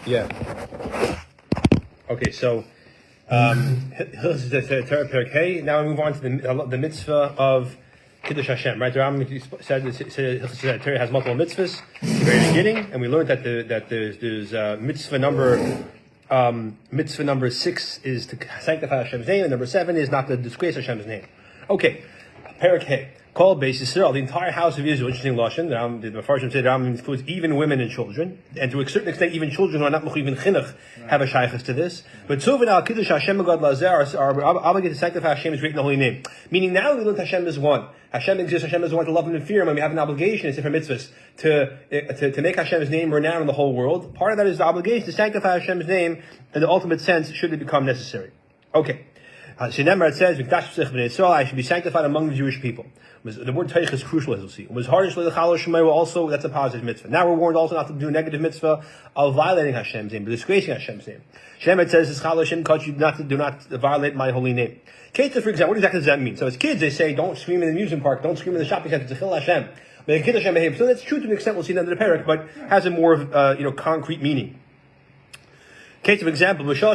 Yeah. Okay, so now we move on to the mitzvah of Kiddush Hashem. Right, the Rambam said that Torah has multiple mitzvahs at the very beginning, and we learned that there's mitzvah number 6 is to sanctify Hashem's name, and number 7 is not to disgrace Hashem's name. Okay, Perek Hey. Called Beis Yisrael, the entire house of Israel. Interesting lashon. The Mefarshim say the Rambam includes even women and children, and to a certain extent, even children who are not mechuyev chinuch have a shaychus to this. But Tzuvin al Kiddush Hashem Agad Lazer are obligated to sanctify Hashem's great and holy name. Meaning, now we learn Hashem is one. Hashem exists. Hashem is one to love Him and fear Him, and we have an obligation, it's different mitzvahs, to make Hashem's name renowned in the whole world. Part of that is the obligation to sanctify Hashem's name in the ultimate sense, should it become necessary. Okay. It says, I should be sanctified among the Jewish people. The word teich is crucial, as we'll see. Also, that's a positive mitzvah. Now we're warned also not to do a negative mitzvah of violating Hashem's name, but disgracing Hashem's name. It says, do not violate my holy name. Keita, for example, what exactly does that mean? So as kids, they say, don't scream in the amusement park, don't scream in the shopping center, Tzachil Hashem. So that's true to an extent, we'll see in the Perek, but has a more concrete meaning. Case of example, first the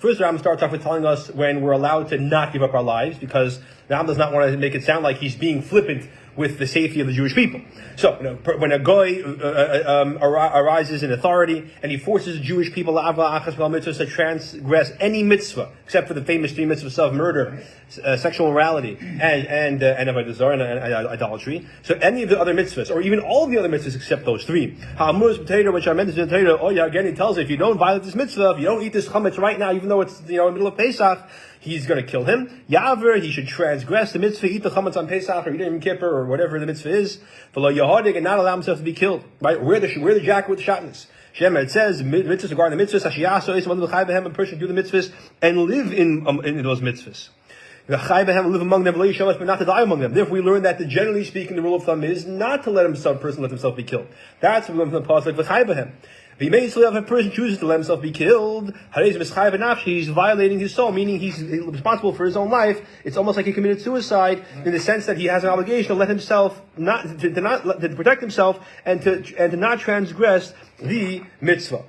Rambam starts off with telling us when we're allowed to not give up our lives, because the Rambam does not want to make it sound like he's being flippant with the safety of the Jewish people. So, when a goy arises in authority and he forces the Jewish people to transgress any mitzvah, except for the famous 3 mitzvahs of murder, sexual immorality, and avodah zarah and idolatry. So, any of the other mitzvahs, or even all of the other mitzvahs except those 3, which are mentioned in the Torah, again, he tells us, if you don't violate this mitzvah, if you don't eat this chametz right now, even though it's in the middle of Pesach, he's going to kill him. Yaver, he should transgress the mitzvah, eat the chametz on Pesach, or eat Yom Kippur, or whatever the mitzvah is. V'lo yahadig, and not allow himself to be killed. Right? Wear the jacket with the shotness. Shema, it says, mitzvahs regarding the mitzvahs, hashiyaso, a person should do the mitzvahs and live in those mitzvahs. Live among them, but not to die among them. Therefore, we learn that generally speaking, the rule of thumb is not to let a person let himself be killed. That's what we learn from the pasuk v'chaybehem. If a person chooses to let himself be killed, he's violating his soul, meaning he's responsible for his own life. It's almost like he committed suicide in the sense that he has an obligation to let himself to protect himself and to not transgress the mitzvah.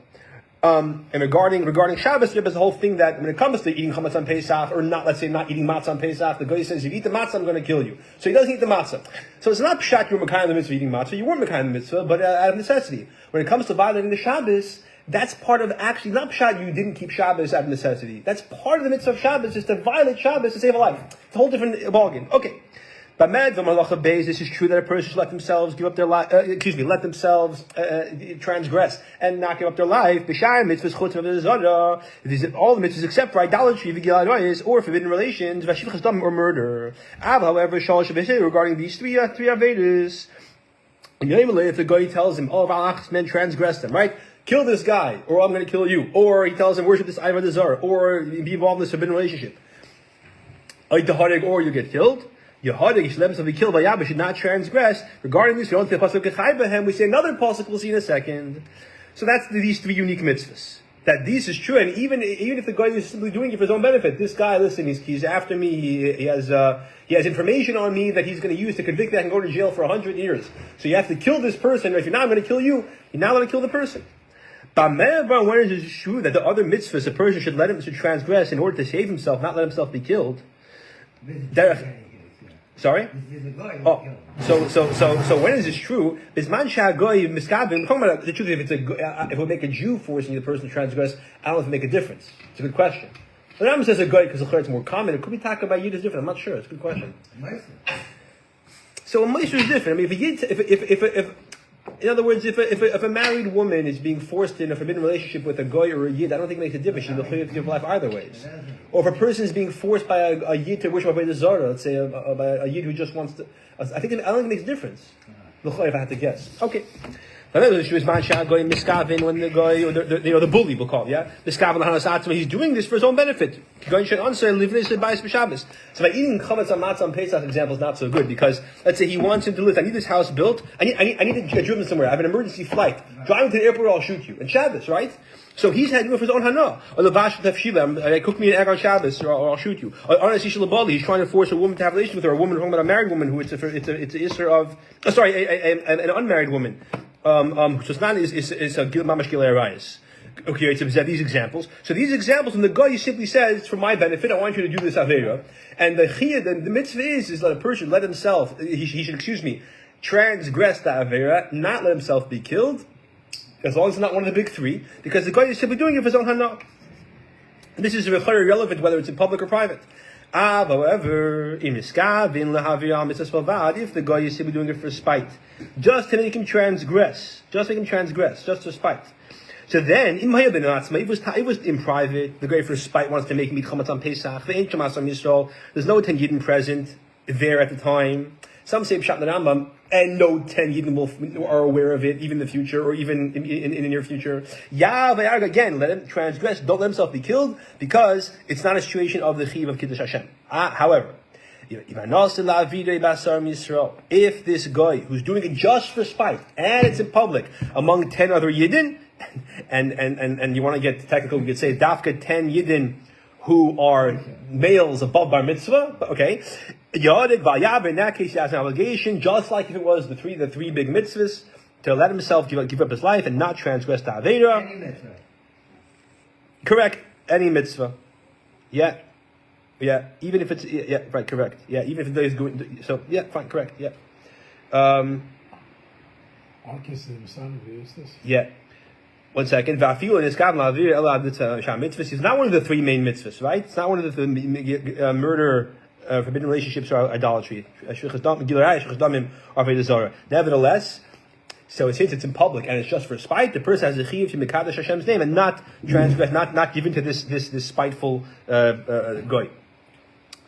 And regarding Shabbos, there's the whole thing that when it comes to eating chametz on Pesach, or not, let's say not eating matzah on Pesach, the guy says, if you eat the matzah, I'm going to kill you. So he doesn't eat the matzah. So it's not pshat you're mekayim the mitzvah eating matzah. You weren't mekayim the mitzvah, but out of necessity. When it comes to violating the Shabbos, that's part of actually, not pshat you didn't keep Shabbos out of necessity. That's part of the mitzvah of Shabbos, is to violate Shabbos to save a life. It's a whole different ballgame. Okay. But this is true that a person should let themselves give up their life. Let themselves transgress and not give up their life. All the mitzvahs except for idolatry, or forbidden relations, or murder. However, regarding these three avedas, if the guy tells him, men transgress them, right? Kill this guy, or I'm going to kill you. Or he tells him, worship this avodah zarah, or be involved in this forbidden relationship. Or you get killed. Yehodig, he should let himself be killed by Yahweh, should not transgress. Regarding this, we don't say pasuk kechaybehem. We say another pasuk we'll see in a second. So that's these 3 unique mitzvahs. That this is true, and even if the guy is simply doing it for his own benefit, this guy, listen, he's after me. He has information on me that he's going to use to convict me. I can go to jail for 100 years. So you have to kill this person. Or if you're not, I'm going to kill you. You're not going to kill the person. When is it true that the other mitzvahs a person should transgress in order to save himself, not let himself be killed? Sorry? So when is this true? Bisman shagoy miskabim. Talking about the truth, if it would make a Jew forcing the person to transgress, I don't know if it would make a difference. It's a good question. The Rambam says a goy because it's more common. It could be talking about Yid is different. I'm not sure. It's a good question. So a Meiser is different. I mean, if in other words, if a married woman is being forced in a forbidden relationship with a goy or a Yid, I don't think it makes a difference. She's going to give life either ways. Or if a person is being forced by a Yid to worship avodah zarah, let's say by a Yid who just wants to, I don't think it makes a difference. If I had to guess. Okay. When the guy, or the bully, we'll call it, yeah? He's doing this for his own benefit. So by eating chametz on matzah on Pesach example is not so good, because let's say he wants him to live. I need this house built. I need to get driven somewhere. I have an emergency flight. Driving to the airport, I'll shoot you. And Shabbos, right? So he's had to do it for his own hana. Or the bash tefshila, cook me an egg on Shabbos, or I'll shoot you. Or he's trying to force a woman to have a relationship with her. A woman talking about a married woman who it's an issur of, an unmarried woman. So it's not is a gil mamash gil arayis. Okay, it's these examples. So these examples, when the guy simply says, "It's for my benefit, I want you to do this avera," and the mitzvah is that a person let himself, he should, transgress the avera, not let himself be killed, as long as it's not one of the big three, because the guy is simply doing it for his own hana. This is very relevant whether it's in public or private. However, if the guy is simply doing it for spite, just to make him transgress, just for spite. So then, it was in private. The guy for spite wants to make meat chametz on Pesach. There's no 10 Yidden present there at the time. Some say Pshat Rambam, and no 10 Yidden are aware of it, even in the future, or even in the near future. Again, let him transgress, don't let himself be killed, because it's not a situation of the Chiv of Kiddush Hashem. However, if this guy who's doing it just for spite, and it's in public, among 10 other Yidden, and you want to get technical, we could say Dafka 10 Yidden who are males above bar mitzvah, okay? In that case, he has an obligation, just like if it was the three big mitzvahs, to let himself give up his life and not transgress the Avera. Any mitzvah. Correct. Any mitzvah. Yeah. Even if it's, right, correct. Yeah, even if it is going, so, yeah, fine, correct, yeah. Yeah. 1 second. He's not one of the three main mitzvahs, right? It's not one of the murder, forbidden relationships or idolatry. Nevertheless, so since it's in public and it's just for spite, the person has a chiyuv to mekadosh Hashem's name and not transgress, not given to this spiteful goy.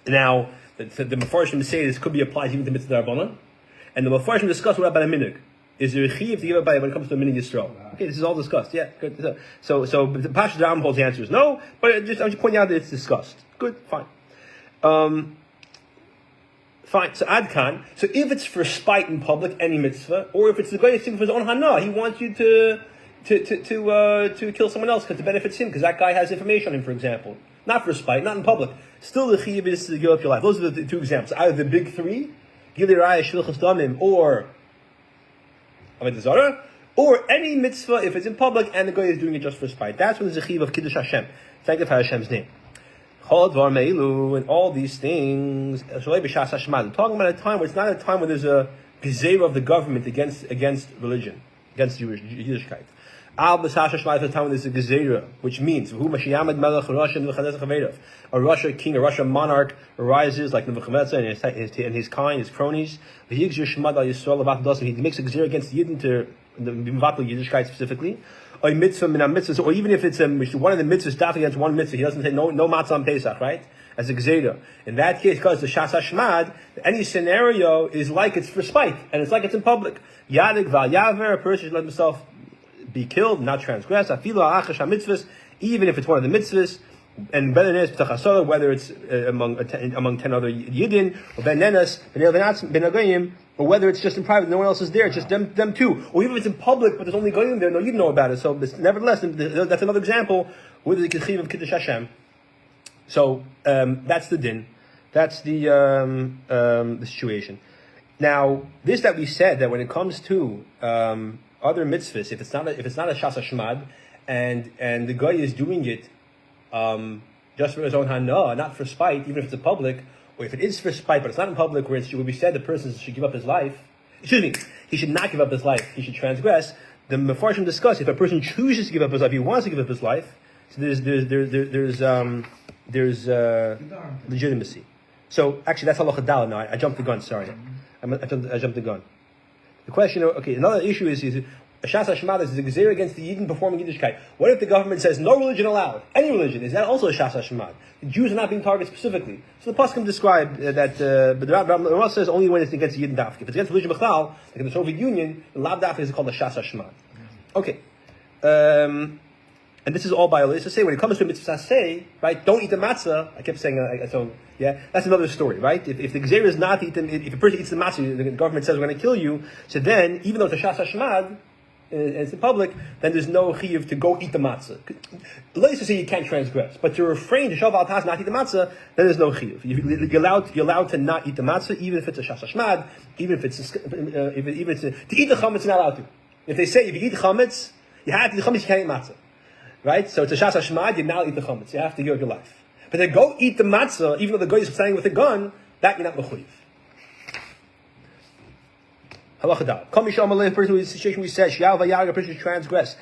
Now, the Mefarshim say this could be applied even to mitzvah d'Rabbanan, and the Mefarshim discuss what about a minhag. Is there a chiyuv to give it by when it comes to a minhag Yisrael? Okay, this is all discussed. Yeah, good. So the Pasha Ram holds the answer is no, but I'm just pointing out that it's discussed. Good, fine. Fine. So Adkan. So if it's for spite in public, any mitzvah, or if it's the guy for his own hana, he wants you to kill someone else because it benefits him because that guy has information on him, for example. Not for spite, not in public. Still, the chiyuv is to give up your life. Those are the two examples. Either the big three, Gilei Raya, Shvilchas Damim, or or any mitzvah if it's in public and the guy is doing it just for spite. That's when there's a chiyuv of Kiddush Hashem. Sanctify Hashem's name. And all these things. We're talking about a time where it's not a time when there's a gezerah of the government against religion, against Yiddishkeit. A time when there's a gezerah, which means a Russia king, a Russia monarch arises like Nebuchadnezzar and his kind, his cronies. He makes a gezerah against the Yidden to the Yiddishkeit specifically. Or mitzvah min mitzvahs, or even if it's one of the mitzvahs staff against one mitzvah, he doesn't say no matzah on Pesach, right? As a gezerah. In that case, because the shas hashmad, any scenario is like it's for spite, and it's like it's in public. Yadik val yaver, a person should let himself be killed, not transgress. Afilu ha'achash mitzvahs, even if it's one of the mitzvahs, and whether it's among 10 other yidin, or ben nenas, ben agayim, or whether it's just in private, no one else is there, it's just them two. Or even if it's in public, but there's only goyim there, no, you know about it. So, nevertheless, that's another example with the Kechiv of Kiddush Hashem. So, that's the din. That's the situation. Now, this that we said, that when it comes to other mitzvahs, if it's not a Shas HaShmad, and the guy is doing it just for his own hana, not for spite, even if it's in public, or if it is for spite, but it's not in public, where we said the person should give up his life. Excuse me, he should not give up his life. He should transgress. The Mefarshim discuss if a person chooses to give up his life, he wants to give up his life. So there's legitimacy. So actually, that's halacha daled. Now I jumped the gun. Sorry, I jumped the gun. The question. Okay, another issue is a Shas HaShmad is a gezerah against the Yidden performing Yiddishkeit. What if the government says no religion allowed? Any religion. Is that also a Shas HaShmad? The Jews are not being targeted specifically. So the Pasuk describe that, but the Rambam says only when it's against Yidden dafka. If it's against religion b'chlal, like in the Soviet Union, the lav dafka is called a Shas HaShmad. Okay. And this is all by Allah. So say when it comes to mitzvah say, right, don't eat the matzah. I kept saying, that's another story, right? If the gezerah is not to eat if a person eats the matzah, the government says we're going to kill you. So then, even though it's a Shas HaShmad, and it's in public, then there's no chiyuv to go eat the matzah. Let's just say you can't transgress, but to refrain to shav al taz not eat the matzah, then there's no chiyuv. You're allowed to not eat the matzah, even if it's a shas hashmad, even if it's to eat the chametz, you're not allowed to. If they say if you eat chametz, you have to eat chametz, you can't eat matzah. Right? So it's a shas hashmad, you now eat the chametz. You have to give up your life. But then go eat the matzah, even though the guy is standing with a gun, that you're not mechuyev. Halacha dal. Kol misham alei, a person who is in a situation where he says, Sh'yav v'yag, a person who transgress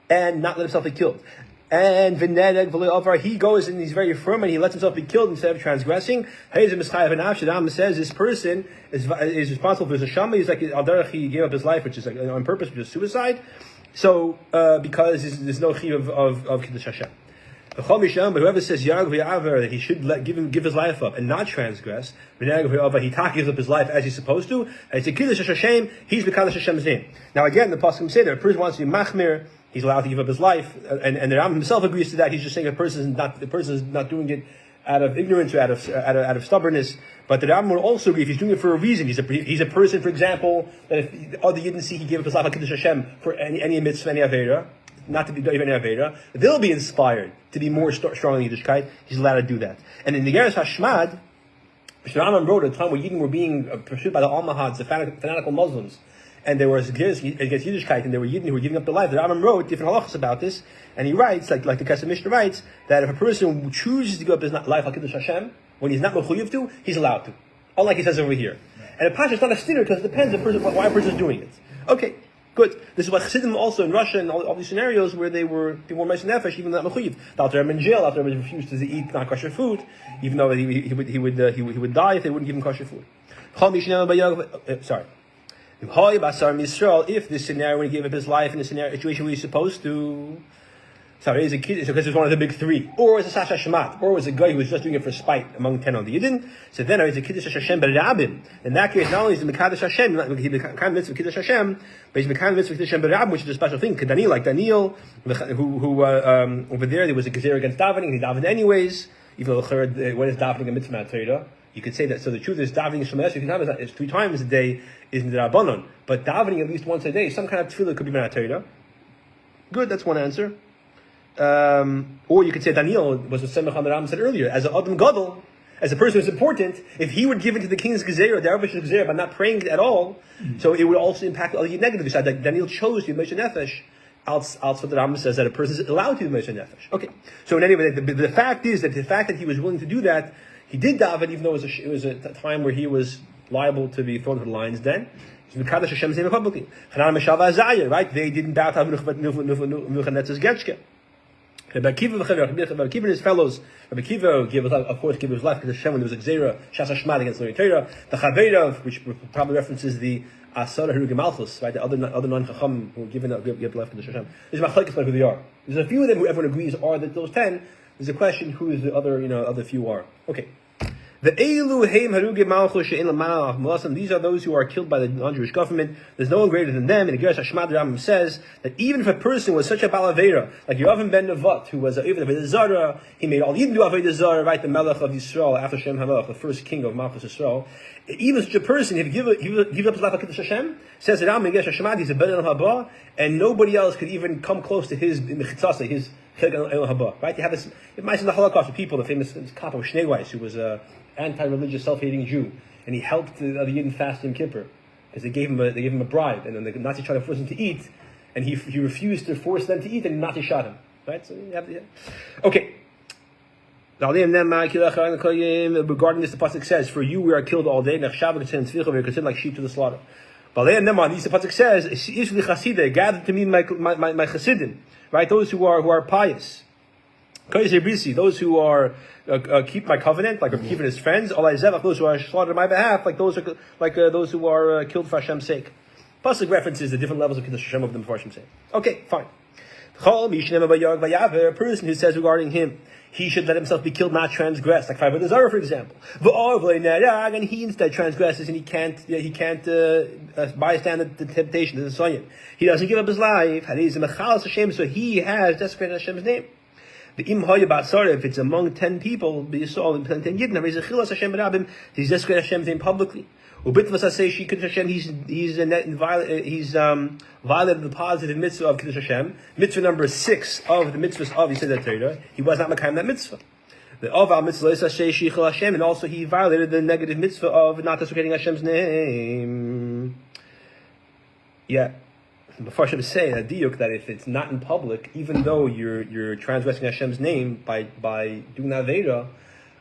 and not let himself be killed. And v'nedeg v'lei avar, he goes and he's very firm and he lets himself be killed instead of transgressing. Hayz mischayev v'nafsh, Adam says this person is responsible for his neshama. He's like al derech, he gave up his life, which is like on purpose, which is suicide. So because there's no chiyuv of kiddush Hashem. But whoever says yag v'yaver, that he should give his life up and not transgress, v'nedeg v'yavar, he gives up his life as he's supposed to. And it's a kiddush Hashem. He's b'kaddush Hashem's name. Now again, the pasuk say that a person wants to be machmir, he's allowed to give up his life, and the Rambam himself agrees to that. He's just saying the person is not doing it out of ignorance or out of stubbornness. But the Rambam will also agree if he's doing it for a reason. He's a person, for example, that if other Yidden see he gave up his life like Kiddush Hashem for any mitzvah, any avera, not to be any avera, they'll be inspired to be more strong in Yiddishkeit. He's allowed to do that. And in the Geras Hashmad, which the Rambam wrote at a time where Yidden were being pursued by the Almohads, the fanatical Muslims, and there was against Yiddishkeit, and there were Yidden who were giving up their life. The Rambam wrote different halachas about this, and he writes, like the Kesef Mishnah writes, that if a person chooses to give up his life like Kiddush Hashem, when he's not mechuyev to, he's allowed to. Unlike he says over here. And a pasha is not a stinner because it depends on why a person is doing it. Okay, good. This is what Chassidim also in Russia and all these scenarios where they were meis nefesh, even not mechuyev. The Alter Rebbe in jail, Alter Rebbe refused to eat non kosher food, even though he would die if they wouldn't give him kosher food. Sorry. If this scenario when he gave up his life in a situation where he's supposed to, sorry, as a kid, because it's one of the big three, or as a Sasha Shemat, or as a guy who was just doing it for spite among 10 of the Yidden, so then he's a Kiddush Hashem Berabim. In that case, not only is he Mekadosh Hashem, he's Mekadosh Mitzvah Kiddush Hashem, but he's Mekadosh Mitzvah Kiddush Hashem Berabim, which is a special thing. Daniel, like Daniel, who over there was a gezer against davening, and he davened anyways, even though what is davening a mitzvah Torah? You could say that. So the truth is, davening is 3 times a day is in the Rabbanon, but davening at least once a day, some kind of tefillah could be Minat Torah. Good, that's one answer. Or you could say Daniel was what Semach Ram said earlier, as an Adam Gadol, as a person who's important, if he would give into the king's gezer, the Arabish's gezer, by not praying at all, so it would also impact all the negative side. Like Daniel chose to be Moshe Nefesh. Outside the Rambam says that a person is allowed to be Moshe Nefesh. Okay, so in any way, the fact is that the fact that he was willing to do that, he did daven, even though it was a time where he was liable to be thrown to the lion's den. Mekadosh Hashem's name publicly. Right? They didn't bow to Nebuchadnezzar's Getchke. Rabbi Akiva and his fellows, Rabbi Akiva gave his life because Hashem when there was a Gzera, Shas Hashmad against the Torah. The Chaveirav, which probably references the Asara Herugim Malchus, right? The other non-Chacham who give life to Hashem. There's machlekes about who they are. There's a few of them who everyone agrees are those 10. There's a question who the other few are. Okay. The Eilu Heim Harugim Malchus She'en L'Malach Mulasam. These are those who are killed by the non-Jewish government. There's no one greater than them. And the Geras Hashmad Rambam says that even if a person was such a balavera, like Yavim ben Nevat, who was even Avodah Zarah, he made all Yidden do Avodah Zarah, right? The Melech of Yisrael after Shem Hamelech, the first king of Malchus Yisrael. Even such a person, if he give up his life like Kiddush Hashem, says that Rambam Geras Hashmad, he's a Ben El Haba, and nobody else could even come close to his Mechitzasa, his Chilek El Haba, right? You have this. It might be the Holocaust of people, the famous Kappa Schneeweiss, who was anti-religious, self-hating Jew, and he helped the Yidden fast in Kippur because they gave him a bribe, and then the Nazis tried to force him to eat, and he refused to force them to eat, and the Nazis shot him. Right? So you have okay. Regarding this, the pasuk says, "For you we are killed all day. We are considered like sheep to the slaughter." The pasuk says, "Gather to me my chassidim, right? Those who are pious." Those who are keep my covenant, like Rabbi Akiva and his friends, those who are slaughtered on my behalf, like those who are killed for Hashem's sake. Pasuk references the different levels of Kiddush Hashem of them for Hashem's sake. Okay, fine. A person who says regarding him, he should let himself be killed, not transgress, like Avodah Zarah, for example. And he instead transgresses, and he can't bystand the temptation, the Sonya. He doesn't give up his life. So he has desecrated Hashem's name. The if it's among 10 people, he's desecrated Hashem's name publicly. He's violated the positive mitzvah of Kiddush Hashem. Mitzvah number 6 of the mitzvahs of Yesodei Hatorah. He was not makayim that mitzvah. The Aval mitzvah Hashem, and also he violated the negative mitzvah of not desecrating Hashem's name. Yeah. Before Hashem say a diuk that if it's not in public, even though you're transgressing Hashem's name by doing that aveda,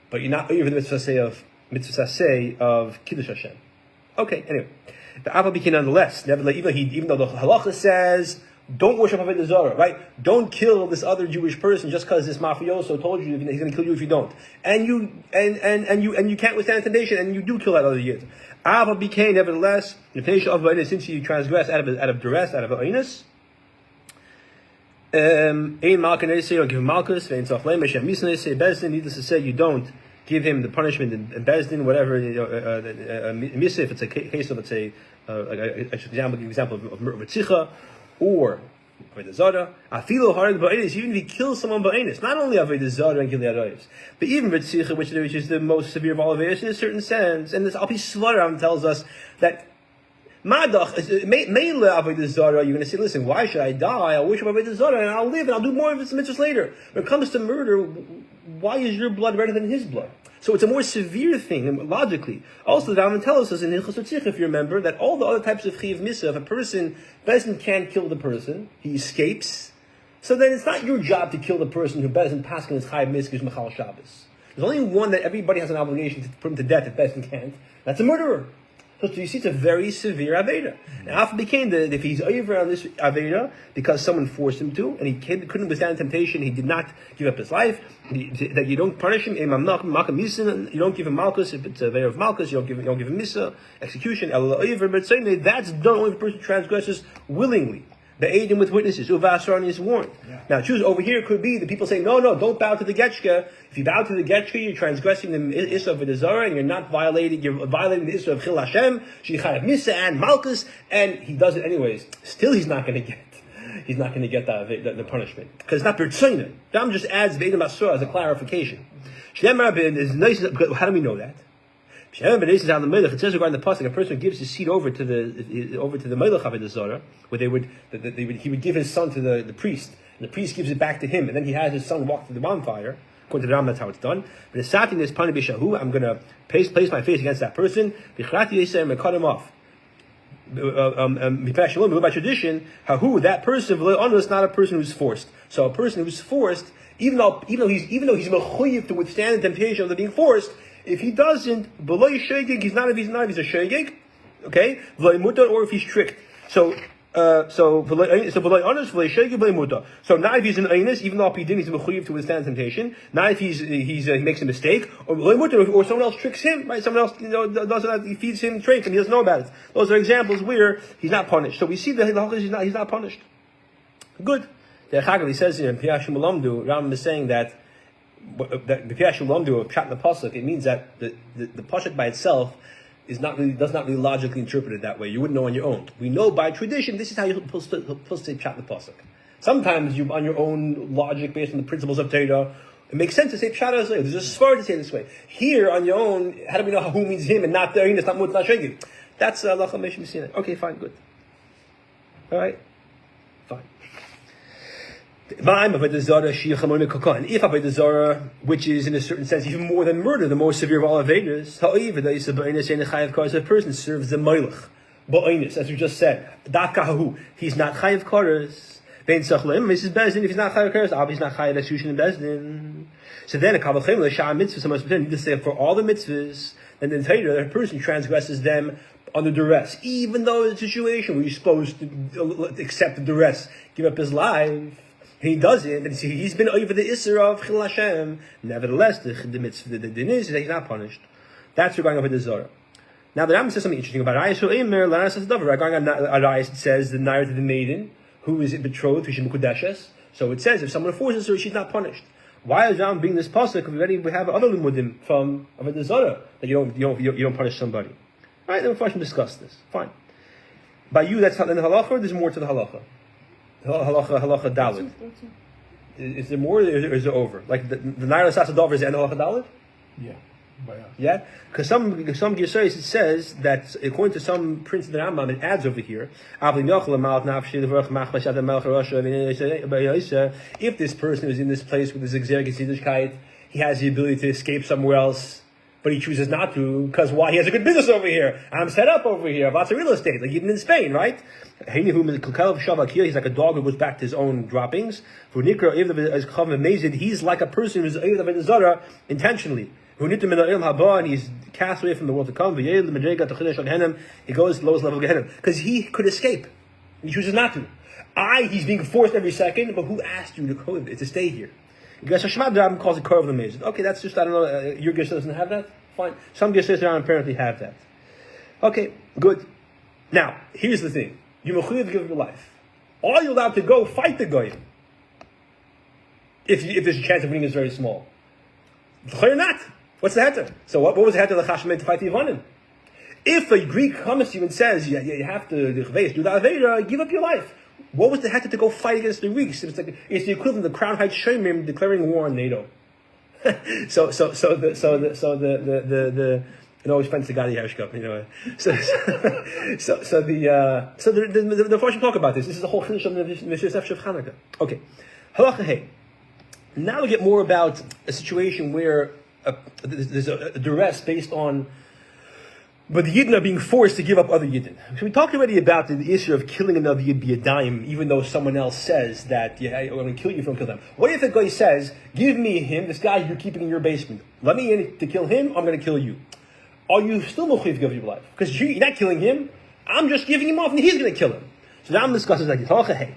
but you're not over the mitzvah say of kiddush Hashem. Okay, anyway, the Abba became nonetheless. Nevertheless, even though the halacha says don't worship Avodah Zarah, right? Don't kill this other Jewish person just because this mafioso told you he's going to kill you if you don't, and you can't withstand temptation, and you do kill that other yid. Abba became nevertheless since you transgress out of duress, out of oinus. Ein malka say don't give him malchus. Vein tzaflei meshem misnei say bezdin. Needless to say, you don't give him the punishment in bezdin, whatever. Misnei, if it's a case of, let's say, example of ritzicha or Avodah Zarah. Afilo harag ba'enis, even if he kills someone ba'enis, not only Avodah Zarah and Gilei Arayos, but even ritzicha, which is the most severe of all aveiros in a certain sense. And this Alpi Svaram tells us that Madach, Meila Avodah Zarah, you're going to say, listen, why should I die? I'll worship Avodah Zarah and I'll live and I'll do more of its mitzvahs later. When it comes to murder, why is your blood better than his blood? So it's a more severe thing, logically. Also, the Rambam tells us in Hilchos Tzich, if you remember, that all the other types of Chiyav Misa, if a person can't kill the person, he escapes, so then it's not your job to kill the person who Bezdin Paskin is Chayav Misa, is Mechal Shabbos. There's only one that everybody has an obligation to put him to death if Bezdin can't. That's a murderer. So you see, it's a very severe Aveda. Now, after became if he's over on this Aveda because someone forced him to, and he couldn't withstand temptation, he did not give up his life, that you don't punish him, you don't give him Malchus, if it's a Aveda of Malchus, you don't give him Misa, execution, that's done only if the person transgresses willingly. The aid him with witnesses. Uvasran is warned. Yeah. Now, choose over here could be the people saying, no, don't bow to the Getchka. If you bow to the Getchka, you're transgressing the Issa of the Zarah, and you're violating the Issa of Chil Hashem, Shechayav Misa and Malchus, and he does it anyways. Still, he's not going to get the punishment because it's not Bertzoina. Ram just adds Veda Masur as a clarification. Shem Rabin is nice. How do we know that? It says regarding the pasuk, a person gives his seed over to the Melech Avodah Zarah, where he would give his son to the priest, and the priest gives it back to him, and then he has his son walk through the bonfire. According to the Ram, that's how it's done. But the satin is pani b'shahu. I'm going to place my face against that person. B'chrati yisem, and cut him off. By tradition, hahu, that person is not a person who's forced. So a person who's forced, even though he's mechuyev to withstand the temptation of being forced. If he doesn't, below shegig, he's a shegig, okay? Or if he's tricked. So now if he's an einus, even though he didn't, he's mechuyev to withstand temptation. Now if he makes a mistake, or someone else tricks him, right? Someone else does that, he feeds him drink and he doesn't know about it. Those are examples where he's not punished. So we see that he's not punished. Good. He says in Piyashim Lamdu, Ram is saying that the Piyashim Lamdu of Pshat in the Pasuk, it means that the Pasuk by itself does not really logically interpret it that way. You wouldn't know on your own. We know by tradition this is how you're supposed to say Pshat in the Pasuk. Sometimes you, on your own logic, based on the principles of Torah, it makes sense to say Pshat as well. There's a svara to say it this way. Here, on your own, how do we know who means him and not there? It's not mut, not shegig. That's Lacha Meshim Sinai. Okay, fine, good. All right, fine. And if Avodah Zarah, which is in a certain sense even more than murder, the most severe of all Avedas, a person serves the Melech, Ba'inus, as we just said, he's not Chayav Karas. Mrs. Bezdin, if he's not Chayav Karas, he's not Chayav Execution in Bezdin. So then a Kavachem L'Shah Mitzvah, so much need to say for all the mitzvahs, and then Torah, a person transgresses them under duress, even though it's a situation where you're supposed to accept the duress, give up his life. He does it, and he's been over the Isser of Chil Hashem. Nevertheless, the din is that he's not punished. That's regarding over the Zorah. Now the Rambam says something interesting about Arayis. Regarding Arayis, it says the Nair to the maiden who is betrothed, who should be Kudeshes. So it says if someone forces her, she's not punished. Why is Rambam being this pasuk? We have other limudim from the Zorah that you don't punish somebody. All right, then we'll discuss this. Fine. By you, that's in the halacha. Or there's more to the halacha. Halacha Dalit. Is there more or is it over? Like the Naira Sasadov is the end of Halacha Dalit? Yeah. Yeah? Because some Geseris it says that according to some prints of the Rambam, it adds over here, if this person is in this place with this Exer Gesidishkeit, he has the ability to escape somewhere else, But he chooses not to, because why? He has a good business over here. I'm set up over here. I have lots of real estate, like even in Spain, right? He's like a dog who goes back to his own droppings. He's like a person who's intentionally. And he's cast away from the world to come. He goes to the lowest level of Gehenna. Because he could escape. He chooses not to. He's being forced every second, but who asked you to stay here? You guys, Hashemad calls it Korov Lamezid. Okay, that's just, I don't know, your Geshe doesn't have that? Fine. Some Geshe apparently have that. Okay, good. Now, here's the thing. You mechuyev to give your life. Are you allowed to go fight the Goyim? If there's a chance of winning is very small. Or not. What's the heter? So what was the heter of the Chashman to fight the Yevanim? If a Greek comes to you and says, you have to do the Aveda, give up your life. What was the heter to go fight against the Greeks? It's the equivalent of the Crown Heights Shemim declaring war on NATO. So the it always finds the Gadi Hershkop, you know. So the Farshim talk about this. This is the whole Chiddush of the Mishas of Chanukah. Okay, Halacha Hey. Now we get more about a situation where there's a duress based on, but the Yidden are being forced to give up other Yidden. So we talked already about the issue of killing another Yid b'yadayim, even though someone else says that, I'm going to kill you if you don't kill them. What if the guy says, give me him, this guy you're keeping in your basement, let me in to kill him, I'm going to kill you. Are you still mechuyev to give your life? Because you're not killing him, I'm just giving him off and he's going to kill him. So now I'm discussing like this. Halacha Hey.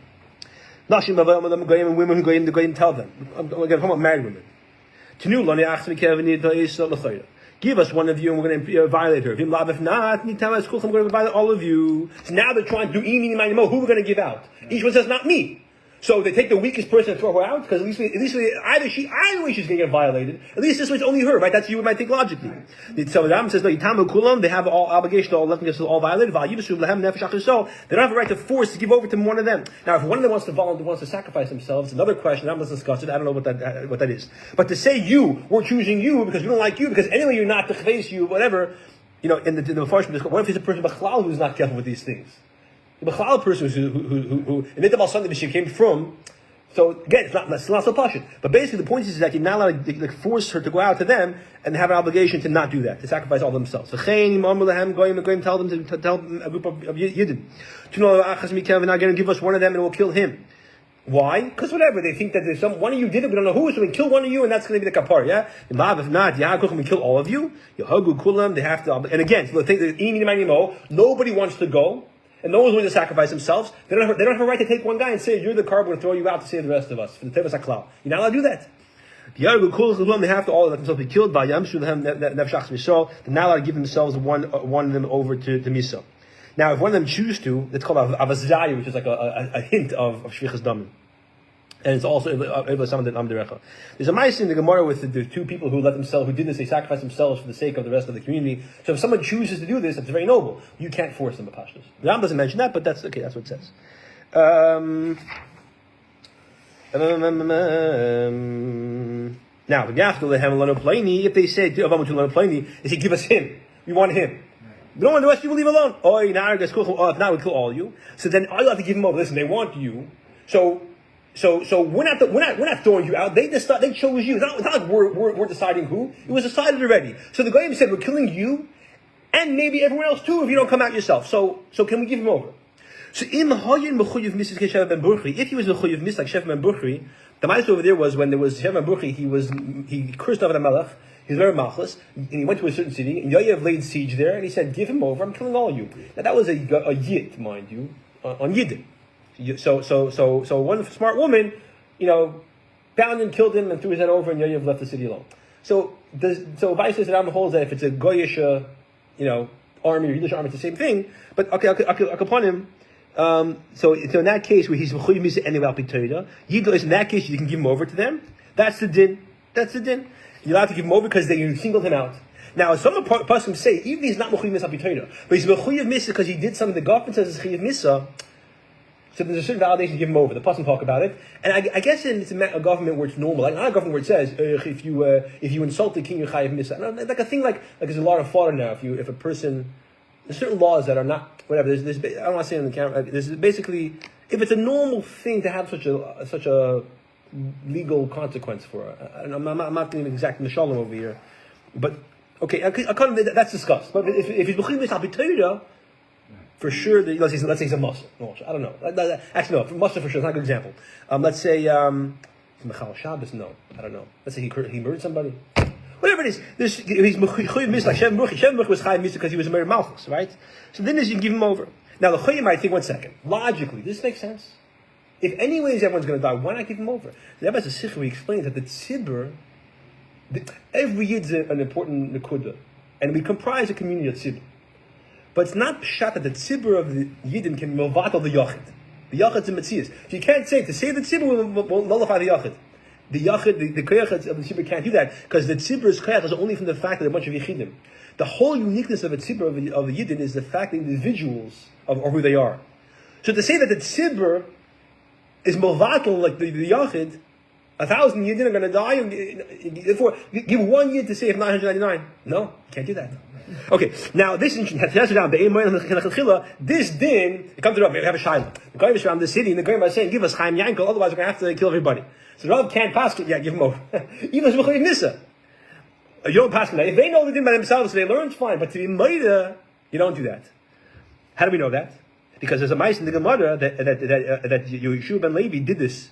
Nashim and women who go in, the Goyim tell them. I'm going to talk about married women. Give us one of you and we're going to violate her. If not, I'm going to violate all of you. So now they're trying to do who we're going to give out. Each one says, not me. So they take the weakest person and throw her out, because at least either she's going to get violated. At least this way it's only her, right? That's what you might think logically. So the Ram says, no, they have all obligation to all let them get all violated. They don't have a right to force to give over to one of them. Now, if one of them wants to sacrifice themselves, another question. I'm going to discuss it. I don't know what that is. But to say we're choosing you because we don't like you, because anyway you're not to face you, whatever. In the first, what if he's a person b'chlal who's not careful with these things? The Bechal person who in the Baal Sunday came from. So again, it's not so pashut. But basically, the point is that you're not allowed to force her to go out to them and have an obligation to not do that, to sacrifice all themselves. So tell them to tell a group of Yidden. We're not going to give us one of them and we'll kill him. Why? Because whatever, they think that there's one of you did it, we don't know who, so we kill one of you and that's going to be the kapar, yeah? If not, we kill all of you. They have to, and again, so nobody wants to go. And no one's willing to sacrifice themselves. They don't have a right to take one guy and say, you're the carbon and throw you out to save the rest of us. For the Tevas HaKlal. You're not allowed to do that. They have to all let themselves be killed. They're not allowed to give themselves one of them over to Miso. Now, if one of them choose to, it's called Avazaya, which is like a hint of Shvichas Damim. And it's also there's a mice in the Gemara with the two people who did this, they sacrificed themselves for the sake of the rest of the community. So if someone chooses to do this, it's very noble. You can't force them, Pashtus. The Ram doesn't mention that, but that's okay, that's what it says. Now, if they say, they say, give us him. We want him. We don't want the rest of you, leave alone. If not, we'll kill all of you. So then all you have to give them over. Listen, they want you. So we're not throwing you out. They chose you. It's not like we're deciding who. It was decided already. So the Goyim said, we're killing you, and maybe everyone else too if you don't come out yourself. So can we give him over? So if he was mechuyev mis like Shef ben Buchri, the mice over there was when there was Shef ben Buchri, he cursed David HaMelech. He was very machless, and he went to a certain city, and Yoav laid siege there, and he said, give him over, I'm killing all of you. Now that was a yid, mind you, on Yidden. So one smart woman, bound and killed him and threw his head over, and Yoav left the city alone. So Vice says that Ram holds that if it's a Goyish, army or Yiddish army, it's the same thing. But okay, upon him. So in that case where he's mechuyev misa anyway al pi Torah, Yiddish in that case you can give him over to them. That's the din. You're allowed to give him over because you singled him out. Now, some Pasuk say even if he's not mechuyev misa al pi Torah, but he's mechuyev misa because he did something the government says is mechuyev misa. So there's a certain validation to give him over. The Pasuk talk about it, and I guess it's a government where it's normal, like not a government where it says if you insult the king, you're chayiv misa. Like a thing like there's a lot of fodder now. If a person, there's certain laws that are not whatever. There's I don't want to say it on the camera. There's basically if it's a normal thing to have such a legal consequence for it. I'm not doing exact mishalom over here, but Okay, that's discussed. But if he's B'chim Al B'Torah, for sure, let's say he's a Muslim. I don't know. Actually, no, Muslim for sure. It's not a good example. Let's say Mechal Shabbos. No, I don't know. Let's say he murdered somebody. Whatever it is, he's Mechuyev Misa. Shem Baruch was Chayav Misa because he was a Meir Malchus, right? So then you can give him over. Now the Chayim might think, 1 second. Logically, does this make sense? If anyways everyone's going to die, why not give him over? The Rebbe Sikh explains that the tzibur, every yid is an important nekuda, and we comprise a community of tzibur. But it's not pshat that the tzibur of the yidin can milvatal the yachid. The yachid's a metzias. So you can't say, to say the tzibur will nullify the yachid. The yachid, the koyach of the tzibur can't do that, because the tzibbur's koyach is only from the fact that there are a bunch of yichidim. The whole uniqueness of a tzibur of the yidin is the fact that individuals are who they are. So to say that the tzibur is milvatal like the yachid, 1,000 yidin are going to die, therefore give 1 yid to save 999. No, you can't do that. Okay, now this is this din, it comes to Rav, we have a shayla. The guy was around the city, and the guy was saying, give us Chaim Yankel, otherwise we're going to have to kill everybody. So Rav can't pass it, give him over. Even as Mechuyev Nisa. You don't pass it. If they know the din by themselves, they learn, fine, but to be Maida, you don't do that. How do we know that? Because there's a mice in the Gemara that Yeshua ben Levi did this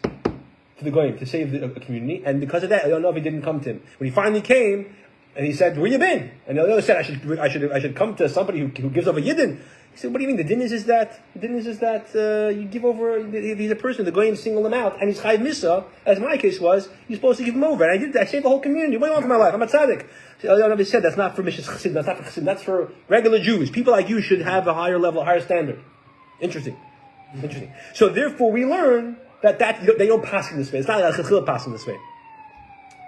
to the Goyim to save the community, and because of that, I don't know if he didn't come to him. When he finally came, and he said, "Where you been?" And the other said, "I should come to somebody who gives over yidden." He said, "What do you mean? The din is that you give over. If he's a person, the Goyim single him out, and he's chayiv misa, as my case was. You're supposed to give him over, and I did that. I saved the whole community. What do you want for my life? I'm a tzaddik." He said, "That's not for Mishas Chassidim. That's not for Chassidim. That's for regular Jews. People like you should have a higher level, higher standard." Interesting. So therefore, we learn that they don't pass in this way. It's not like a chachil pass in this way.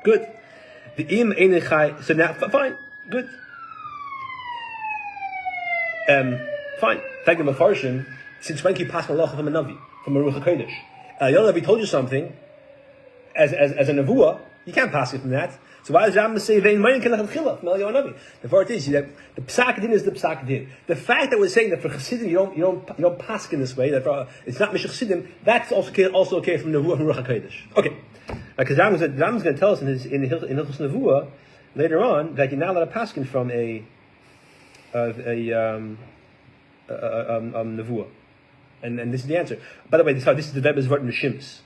Good. The im einechai. So now, fine, good. Fine. Thank you, Mefarshim. Since when can you pass malacha from a navi, from a ruach hakodesh? Yonavi told you something as a nevuah. You can't pass it from that. So why does Rambam say vein mayin kenachachila from Yonavi? The part is that the psak din is the psak din. The fact that we're saying that for chassidim you don't pass in this way, that it's not mishach chassidim, that's also okay from nevuah from ruach hakodesh. Okay. Because Rambam's going to tell us in Hilchos Nevuah later on that you're not allowed to paskin from a Nevuah, and this is the answer. By the way, this is the Rebbe's word in the Shims.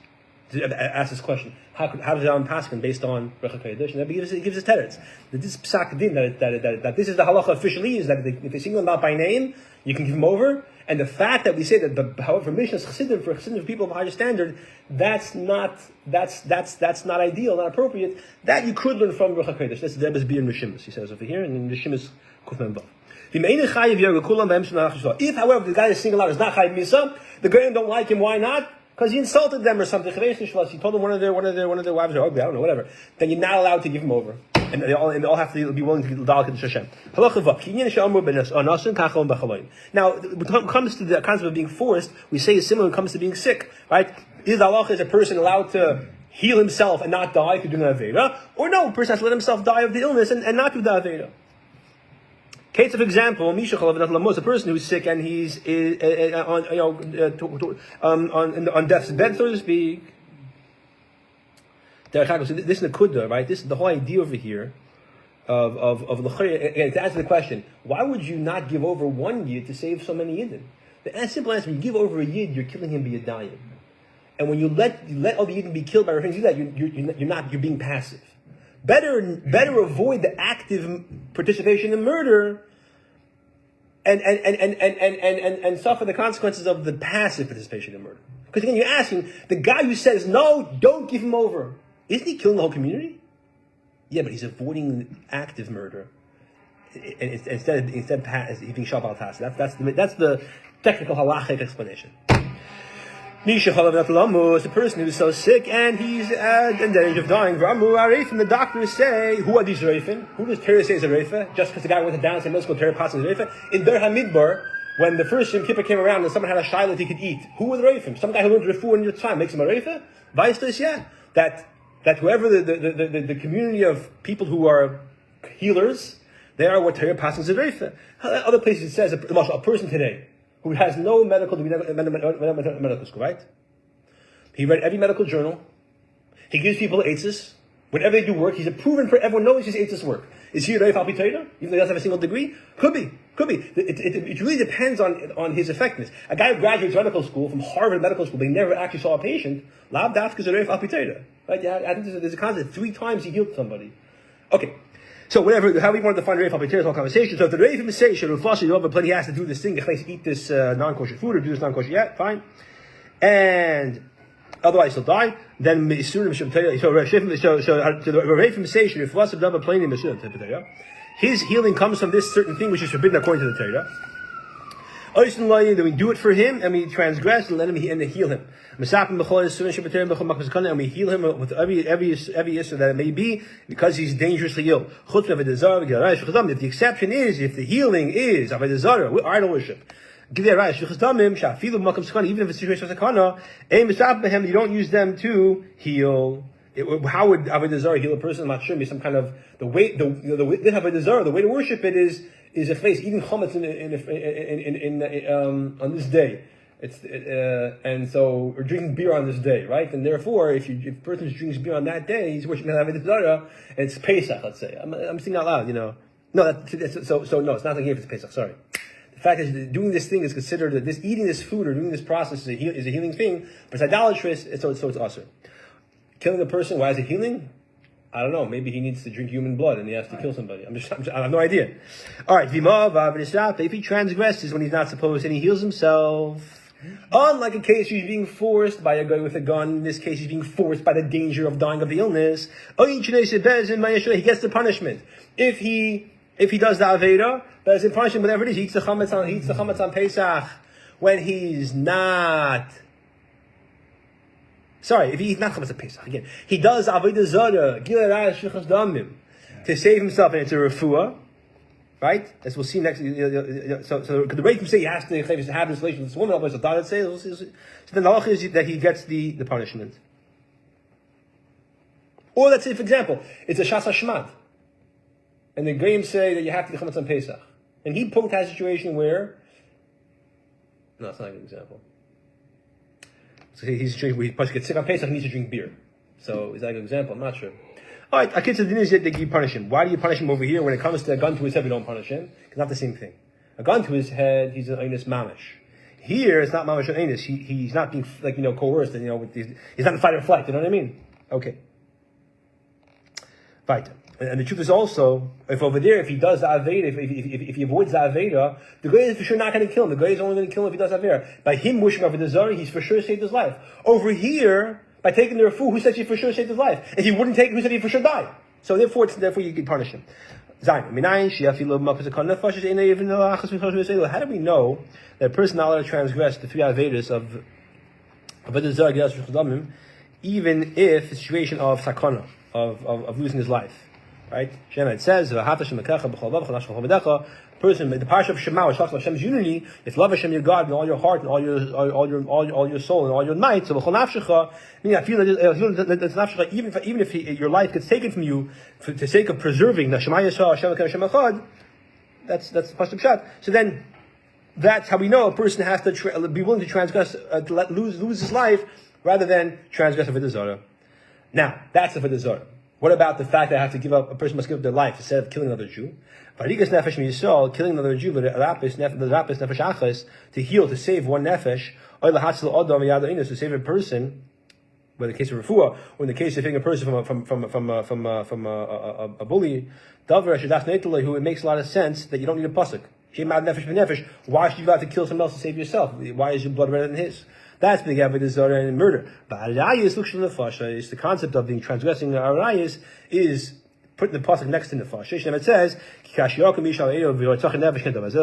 Ask this question: How does Rambam paskin based on Ruach HaKodesh? And he gives us teretz that this psak din that this is the halacha officially is that if they single him out by name, you can give him over. And the fact that we say that, however, for Mishnah's Chassidim, for people of a higher standard, that's not ideal, not appropriate. That you could learn from Ruach HaKodesh. That's the Rebbe's beer in Rishimus, he says over here, and in Rishimus Kufman Vav. If, however, the guy is single out is not Chayiv Misa, the Goyim don't like him. Why not? Because he insulted them or something. He told them one of their wives are ugly. I don't know, whatever. Then you're not allowed to give him over. And they all have to be willing to dalek to Hashem. Now, when it comes to the concept of being forced, we say it's similar when it comes to being sick, right? Is a person allowed to heal himself and not die if you're doing an Aveda? Or no, a person has to let himself die of the illness and not do the Aveda. Case of example, a person who's sick and he's on death's bed, so to speak. So this is Nakuda, right? This is the whole idea over here of to answer the question, why would you not give over 1 yid to save so many yidden? The simple answer: when you give over a yid, you're killing him b'yadayim, and when you let other yidden be killed by refusing to do that, you're being passive. Better avoid the active participation in murder, and suffer the consequences of the passive participation in murder. Because again, you're asking the guy who says no, don't give him over. Isn't he killing the whole community? Yeah, but he's avoiding active murder. Instead he's being shabal tas. That's the technical halachic explanation. The person who's so sick and he's in danger of dying. From the doctors say, who are these reifin? Who does Torah say is a reifa? Just because the guy went to down and said, let's go Torah passing is a reifa. In Der HaMidbar, when the first Yom Kippur came around and someone had a shayla that he could eat, who were the reifim? Some guy who learned refuah in your time makes him a reifa? Vaistos, yeah. That whoever the community of people who are healers, they are what Torah passing is a reifa. Other places it says, a person today who has no medical school, right? He read every medical journal. He gives people eitzes. Whenever they do work, he's a proven for everyone knows he's ate this work. Is he Yesodei Hatorah, even though he doesn't have a single degree? Could be. It really depends on his effectiveness. A guy who graduates medical school from Harvard Medical School, they never actually saw a patient. Lav dafka Yesodei Hatorah, right? Yeah, I think there's a concept. 3 times he healed somebody. Okay. So whatever, how we want to define Reif Hatorah is all conversation. So if the Reif say he has to do this thing, eat this non-kosher food or do this non-kosher yet, fine. And otherwise he'll die. Then his healing comes from this certain thing which is forbidden according to the Torah. Then we do it for him and we transgress and let him and heal him. And we heal him with every issue that it may be because he's dangerously ill. If the exception is if the healing is idol worship. Even if it's situation of sakana, you don't use them to heal. How would Avodah Zarah heal a person? I'm not sure. Maybe some kind of the way Avodah Zarah, the way to worship it is a face eating chametz on this day. And so or drinking beer on this day, right? And therefore, if a person drinks beer on that day, he's worshiping Avodah Zarah, and it's Pesach. Let's say I'm saying out loud, No, no, it's not like if it's Pesach. Sorry. The fact is, doing this thing is considered that eating this food or doing this process is a healing thing, but it's idolatrous, so it's usher. Killing a person, why is it healing? I don't know. Maybe he needs to drink human blood and he has to kill somebody. I have no idea. All right, if he transgresses when he's not supposed and he heals himself, unlike a case where he's being forced by a guy with a gun, in this case he's being forced by the danger of dying of the illness, he gets the punishment. If he does the Aveda, but as in punishment, whatever it is, he eats the chametz on Pesach when he's not. Sorry, if he eats not chametz on Pesach again, he does Avodah Zarah, Gilei Shlichus Damim, to save himself, and it's a refuah, right? As we'll see next. So the Reif say he has to have this relation with this woman. Otherwise, the Talmud says. So then the halacha is that he gets the punishment. Or let's say, for example, it's a Shas Hashmad. And the Goyim say that you have to do chametz on Pesach. And he punked has a situation where, no, it's not a good example. So he's a situation where he gets sick on Pesach and needs to drink beer. So is that a good example? I'm not sure. All right, a kid says that you punish him. Why do you punish him over here? When it comes to a gun to his head, we don't punish him. It's not the same thing. A gun to his head, he's an einus mamish. Here, it's not mamish or einus. He's not being coerced. And, he's not in fight or flight. You know what I mean? Okay. Right. And the truth is also, if over there, if he does the Aveda, if he avoids the Aveda, the guy is for sure not going to kill him. The guy is only going to kill him if he does Aveda. By him wishing Avodah Zarah, he's for sure saved his life. Over here, by taking the refu, who said he for sure saved his life? If he wouldn't take it, who said he for sure died? So therefore you can punish him. How do we know that a person not allowed to transgress the 3 Avedas of Avodah Zarah, even if the situation of sakana, of losing his life? Right? It says, person, the parsha of Shema, which talks about Hashem's unity, if love Hashem your God in all your heart and all your soul and all your might, so even if your life gets taken from you for the sake of preserving the Shema Yisrael, Hashem Echad, that's the pasuk pshat. So then, that's how we know a person has to be willing to transgress, to lose his life, rather than transgress Avodah Zarah. Now, that's Avodah Zarah. What about the fact that a person must give up their life instead of killing another Jew? Killing another Jew, to heal, to save one nefesh, to save a person, whether in the case of refuah, or in the case of saving a person from a bully, who it makes a lot of sense that you don't need a pasuk. Why should you have to kill someone else to save yourself? Why is your blood redder than his? That's the Avodah Zarah and murder. But Arayis is the concept of being transgressing Arayis is putting the pasuk next to the nefesh. It says, as the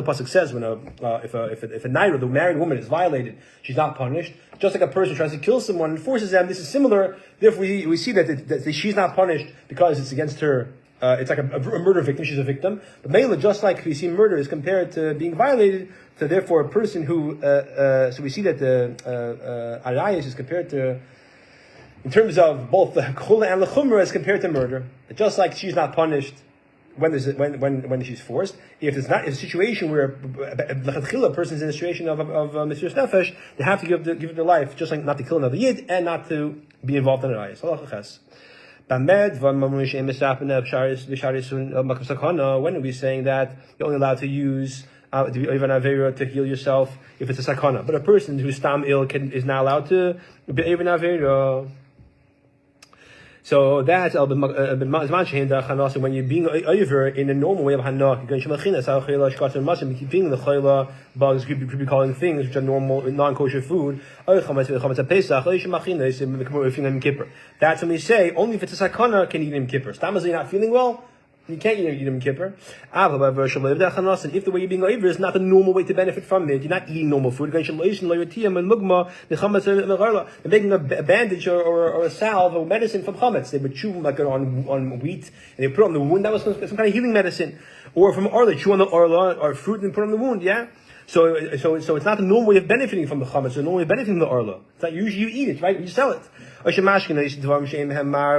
pasuk says, when if a naira, the married woman, is violated, she's not punished. Just like a person tries to kill someone and forces them, this is similar. Therefore, we see that she's not punished because it's against her. It's like a murder victim. She's a victim. But Mela, just like we see murder is compared to being violated, so therefore a person who, so we see that the Arayis is compared to, in terms of both the Chula and the Chumrah, is compared to murder. Just like she's not punished when she's forced. If it's not a situation where a person is in a situation of Mesiras Nefesh, they have to give their life, just like not to kill another Yid and not to be involved in Arayis. When are we saying that you're only allowed to use to be even avera to heal yourself if it's a sakana? But a person who's stam ill is not allowed to be even avera. So that's when you're being over in a normal way of hana, being the chayla bugs could be calling things which are normal non-kosher food. That's when we say only if it's a sakana can eat him kippur. Stam you're not feeling well, you can't eat him kippur. And if the way you're being over is not the normal way to benefit from it, you're not eating normal food. They're making a bandage or a salve or medicine from chametz. They would chew like on wheat and they put it on the wound. That was some kind of healing medicine. Or from arla, chew on the arla or fruit and put it on the wound. Yeah. So it's not the normal way of benefiting from the chametz. It's the normal way of benefiting from the arla. It's not usually you eat it, right? You sell it. A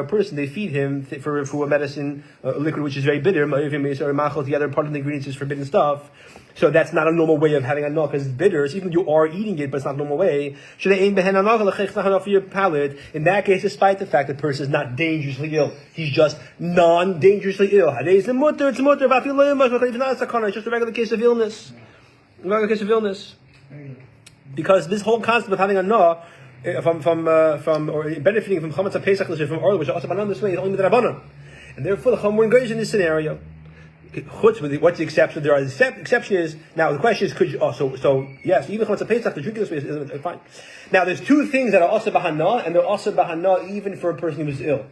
person, they feed him for a medicine, a liquid which is very bitter. The other part of the ingredients is forbidden stuff. So that's not a normal way of having a because it's bitter. So even you are eating it, but it's not a normal way. Should they aim for your palate? In that case, despite the fact that the person is not dangerously ill, he's just non-dangerously ill. It's not a sakana. It's just a regular case of illness. Because this whole concept of having a from or benefiting from chametz pesach from oil, which are also this way, is only the rabbanon, and therefore the chumur goes in this scenario. What's the exception? There are exception is now the question is could you so yes, even chametz pesach the drinking this way is fine. Now there's two things that are also bahana, and they're also bahana even for a person who is ill.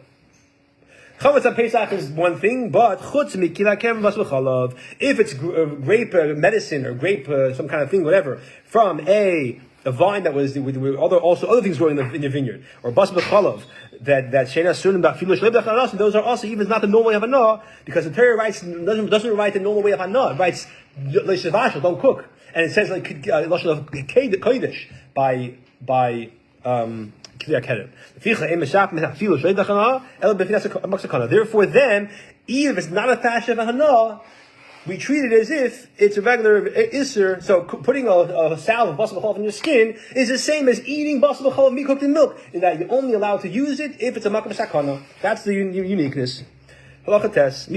Chametz pesach is one thing, but chutz mikila kem vasvachalav. If it's grape medicine or grape some kind of thing, whatever, from a vine that was with other things growing in the vineyard, or bas b'chalav that sheina sunim b'afilu shleib dacharasim. Those are also even not the normal way of hana, because the Torah doesn't write the normal way of hana. It writes leishevashel, don't cook, and it says like lashon of kodesh by Therefore, then, even if it's not a fashion of hana, we treat it as if it's a regular isser. So putting a salve of basar b'chalav in your skin is the same as eating basar b'chalav meat cooked in milk, in that you're only allowed to use it if it's a makam sakana. That's the uniqueness. Halacha test. A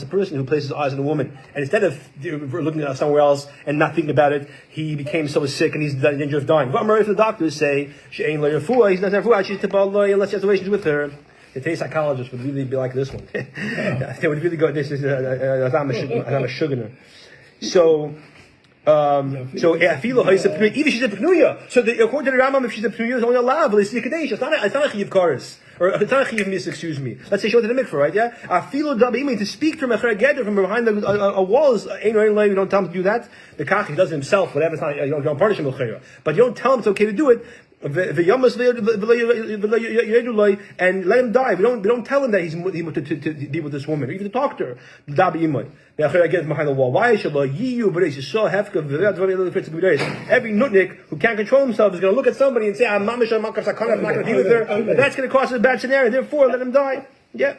person who places eyes on a woman, and instead of looking at somewhere else and not thinking about it, he became so sick and he's in danger of dying. What if the doctors say he's not unless he has relations with her? The taste psychologists would really be like this one. They would really go, this is I'm a sugar. So even if she's a pnuya, so according to the Rambam, if she's a pnuya, it's only allowed, but it's a kadesh. It's not a chiyav kares. Or it's not a chiyav mis, excuse me. Let's say she went to the mikvah, right? Yeah? Afilu dabim, to speak from a cherageder from behind a wall is you don't tell him to do that. The kach, he does it himself, whatever, it's not, you don't punish him with chayra. But you don't tell him it's okay to do it. And let him die. We don't tell him that he's to deal with this woman, or even to talk to her. Behind the wall. Why every nutnik who can't control himself is going to look at somebody and say, I'm not going to deal with her. And that's going to cause a bad scenario. Therefore, let him die. Yeah.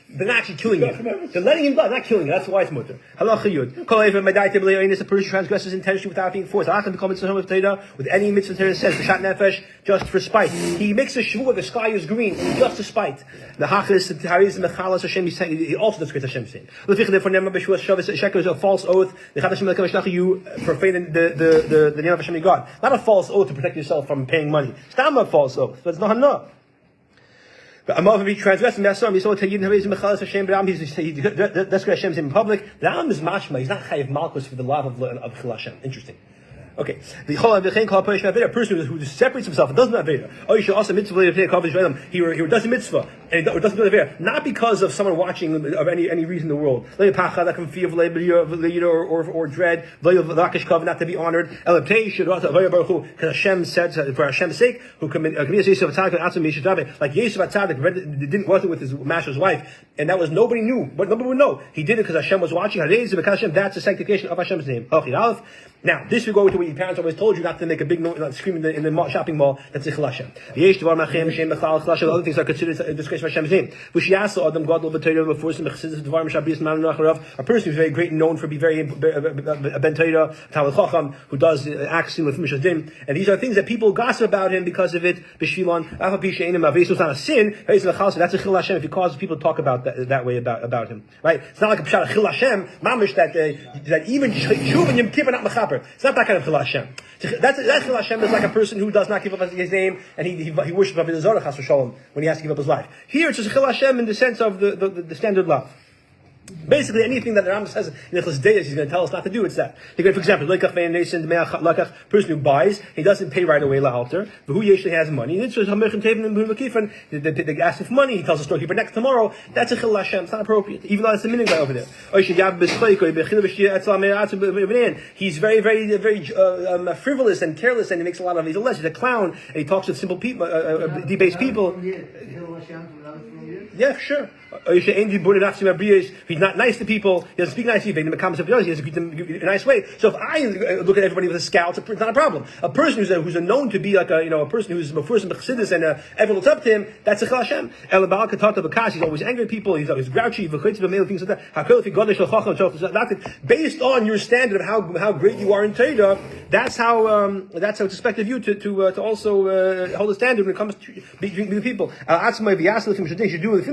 They're not actually killing you. They're letting him die, not killing you. That's why it's mutter. Halacha yud. A person transgresses intentionally without being forced. With any mitzvah Torah says, the shat nefesh, just for spite. He makes a shvur, the sky is green, just to spite. The hachis, the haris, mechalas Hashem, he also does great Hashem saying. Therefore, sheker is a false oath. You profane the name of Hashem God. Not a false oath to protect yourself from paying money. It's not a false oath, but it's not enough. But if he transgressed that's Hashem, that's Hashem's in public. The Ram is mashma. He's not chayiv malchus for the love of Chil Hashem. Interesting. Okay. A person who separates himself and doesn't have Aveda. He does a mitzvah and doesn't do Aveda. Not because of someone watching of any reason in the world. Or dread. Not to be honored. Because Hashem said for Hashem's sake, who like Yesodei Hatorah didn't work with his master's wife, and that was nobody knew, but nobody would know. He did it because Hashem was watching. That's the sanctification of Hashem's name. Now, this we go to what your parents always told you not to make a big noise, not scream in the shopping mall. That's a Chil Hashem. The other things are considered disgrace place for Hashem's name. A person who's very great and known for being very ben Torah, Talmid Chacham, who does acts with Mishadin, and these are things that people gossip about him because of it. B'shvilon, it's not a sin. That's a chil Hashem if he causes people to talk about that way about him. Right? It's not like a pshat chil Hashem, mamish that even Shuv and Yom Kippur not mechaper. It's not that kind of chil Hashem. That chil Hashem is like a person who does not give up his name and he worships Avodah Zarah chas v'shalom when he has to give up his life. Here it's just chil Hashem in the sense of the standard love. Basically, anything that the Rambam says in Yesodei he's going to tell us not to do, it's that. For example, person who buys, he doesn't pay right away la'alter, but who usually has money, they ask him for money, he tells the storekeeper next tomorrow, that's a chil Hashem, it's not appropriate, even though it's a minhag guy over there. He's very, very, very frivolous and careless, and he makes a lot of, he's a clown, and he talks with simple people, debased people. Yeah, sure. He's not nice to people. He doesn't speak nice to you. He doesn't greet them in a nice way. So if I look at everybody with a scowl, it's not a problem. A person who's known to be like a person who's mefurus and b'chassidus and everyone looks up to him, that's a chil Hashem. He's always angry at people. He's always grouchy. Things like that. Based on your standard of how great you are in Torah, that's how it's expected of you to also hold a standard when it comes to being people. You should do with the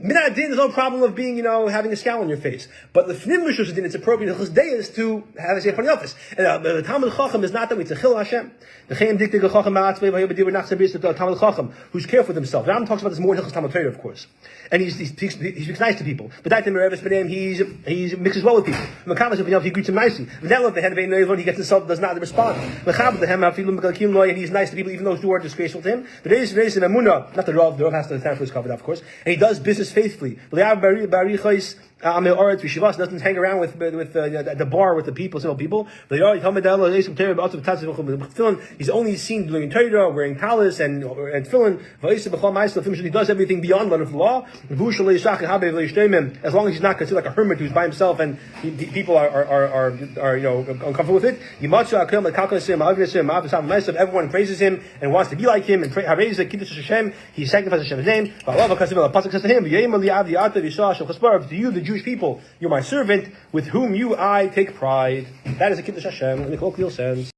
Minad Din, there's no problem of being, having a scowl on your face. But the Fnim Rishus Din, it's appropriate in Chesdei is to have a Sefer in the office. And the Talmid Chacham is not that way, it's a chil Hashem. The Chaim Diktig Chacham Ma'atzvei V'Hayob Nach Sabis, the Talmid Chacham, who's careful with himself. Ram talks about this more in Hilchos Talmud Torah, of course. And he speaks nice to people. But that he mixes well with people. He greets them nicely. He gets himself, does not respond. And he's nice to people, even those who are disgraceful to him. But there is Emunah, not the Rav has to stand for his cover, of course. And he does business faithfully. Doesn't hang around with the bar with the people, simple people. He's only seen doing Torah, wearing talis and tefillin. He does everything beyond the law. As long as he's not considered like a hermit who's by himself and people are uncomfortable with it. Everyone praises him and wants to be like him and he sanctifies Hashem's name. Pasuk says to him, to you, the Jewish people, you're my servant, with whom I take pride. That is a Kiddush Hashem in the colloquial sense.